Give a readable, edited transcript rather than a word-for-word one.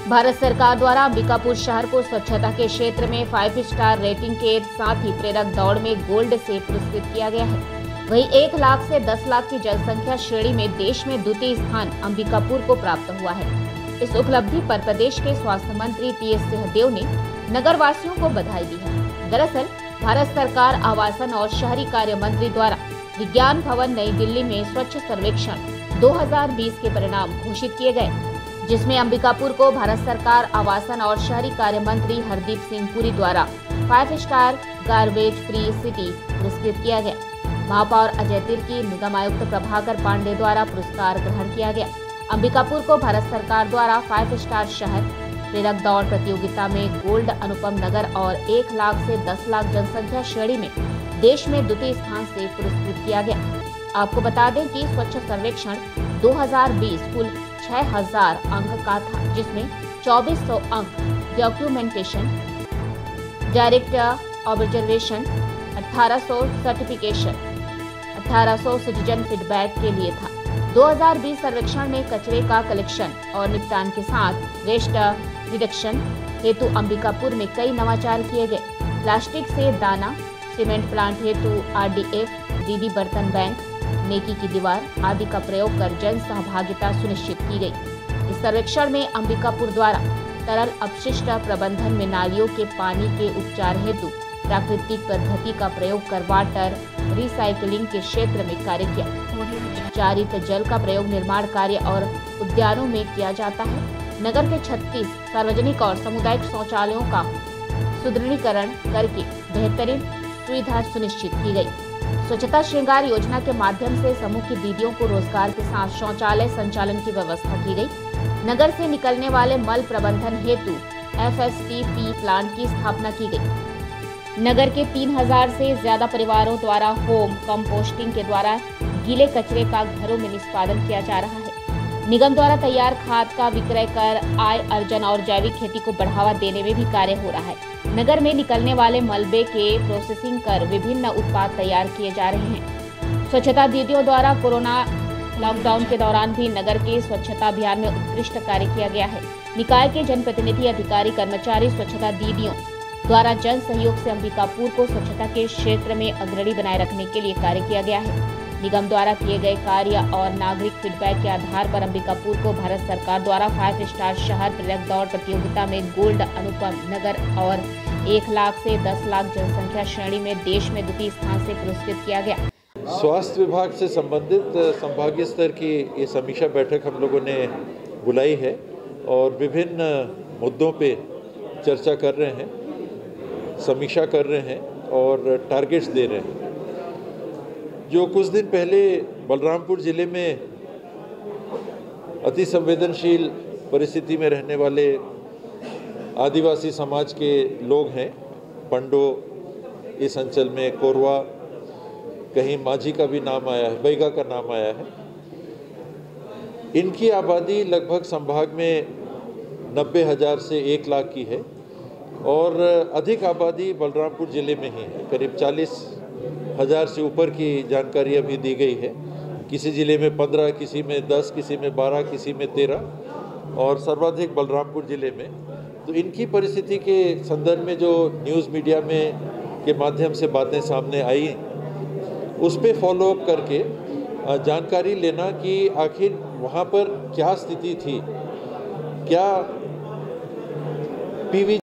भारत सरकार द्वारा अंबिकापुर शहर को स्वच्छता के क्षेत्र में 5 स्टार रेटिंग के साथ ही प्रेरक दौड़ में गोल्ड से पुरस्कृत किया गया है। वहीं 1 लाख से 10 लाख की जनसंख्या श्रेणी में देश में द्वितीय स्थान अंबिकापुर को प्राप्त हुआ है। इस उपलब्धि पर प्रदेश के स्वास्थ्य मंत्री टी.एस. सिंहदेव ने नगर वासियों को बधाई दी है। दरअसल भारत सरकार आवासन और शहरी कार्य मंत्री द्वारा विज्ञान भवन नई दिल्ली में स्वच्छ सर्वेक्षण 2020 के परिणाम घोषित किए गए, जिसमें अंबिकापुर को भारत सरकार आवासन और शहरी कार्य मंत्री हरदीप सिंह पुरी द्वारा 5 स्टार गार्बेज फ्री सिटी पुरस्कृत किया गया। महापौर अजय तिर्की, निगम आयुक्त प्रभाकर पांडे द्वारा पुरस्कार ग्रहण किया गया। अंबिकापुर को भारत सरकार द्वारा 5 स्टार शहर प्रेरक दौड़ प्रतियोगिता में गोल्ड अनुपम नगर और 1 लाख से 10 लाख जनसंख्या श्रेणी में देश में द्वितीय स्थान से पुरस्कृत किया गया। आपको बता दें कि स्वच्छ सर्वेक्षण 2020 कुल 6000 अंक का था, जिसमें 2400 अंक documentation, direct observation, 1800 certification, 1800 citizen feedback के लिए था। 2020 सर्वेक्षण में कचरे का कलेक्शन और निपटान के साथ वेस्ट रिडक्शन हेतु अंबिकापुर में कई नवाचार किए गए। प्लास्टिक से दाना, सीमेंट प्लांट हेतु RDF, दीदी बर्तन बैंक, नेकी की दीवार आदि का प्रयोग कर जन सहभागिता सुनिश्चित की गई। इस सर्वेक्षण में अंबिकापुर द्वारा तरल अपशिष्ट प्रबंधन में नालियों के पानी के उपचार हेतु प्राकृतिक पद्धति का प्रयोग कर वाटर रिसाइकलिंग के क्षेत्र में कार्य किया। चारित जल का प्रयोग निर्माण कार्य और उद्यानों में किया जाता है। नगर के 36 सार्वजनिक और सामुदायिक शौचालयों का सुदृढ़ीकरण करके बेहतरीन सुविधा सुनिश्चित की गई। स्वच्छता श्रृंगार योजना के माध्यम से समूह की दीदियों को रोजगार के साथ शौचालय संचालन की व्यवस्था की गई। नगर से निकलने वाले मल प्रबंधन हेतु FSTP प्लांट की स्थापना की गई। नगर के 3000 से ज्यादा परिवारों द्वारा होम कंपोस्टिंग के द्वारा गीले कचरे का घरों में निष्पादन किया जा रहा है। निगम द्वारा तैयार खाद का विक्रय कर आय अर्जन और जैविक खेती को बढ़ावा देने में भी कार्य हो रहा है। नगर में निकलने वाले मलबे के प्रोसेसिंग कर विभिन्न उत्पाद तैयार किए जा रहे हैं। स्वच्छता दीदियों द्वारा कोरोना लॉकडाउन के दौरान भी नगर के स्वच्छता अभियान में उत्कृष्ट कार्य किया गया है। निकाय के जनप्रतिनिधि, अधिकारी, कर्मचारी स्वच्छता दीदियों द्वारा जन सहयोग से अंबिकापुर को स्वच्छता के क्षेत्र में अग्रणी बनाए रखने के लिए कार्य किया गया है। निगम द्वारा किए गए कार्य और नागरिक फीडबैक के आधार पर अंबिकापुर को भारत सरकार द्वारा 5 स्टार शहर प्रेरक दौड़ प्रतियोगिता में गोल्ड अनुपम नगर और 1 लाख से 10 लाख जनसंख्या श्रेणी में देश में द्वितीय स्थान से पुरस्कृत किया गया। स्वास्थ्य विभाग से संबंधित संभागीय स्तर की ये समीक्षा बैठक हम लोगों ने बुलाई है और विभिन्न मुद्दों पे चर्चा कर रहे हैं, समीक्षा कर रहे हैं और टारगेट्स दे रहे हैं। जो कुछ दिन पहले बलरामपुर जिले में अति संवेदनशील परिस्थिति में रहने वाले आदिवासी समाज के लोग हैं, पंडो, इस अंचल में कोरवा, कहीं माझी का भी नाम आया है, बैगा का नाम आया है। इनकी आबादी लगभग संभाग में 90,000 से 1 लाख की है और अधिक आबादी बलरामपुर जिले में ही है। करीब 40,000 से ऊपर की जानकारी अभी दी गई है। किसी ज़िले में 15, किसी में 10, किसी में 12, किसी में 13 और सर्वाधिक बलरामपुर ज़िले में। तो इनकी परिस्थिति के संदर्भ में जो न्यूज़ मीडिया में के माध्यम से बातें सामने आई, उस पर फॉलोअप करके जानकारी लेना कि आखिर वहाँ पर क्या स्थिति थी, क्या PV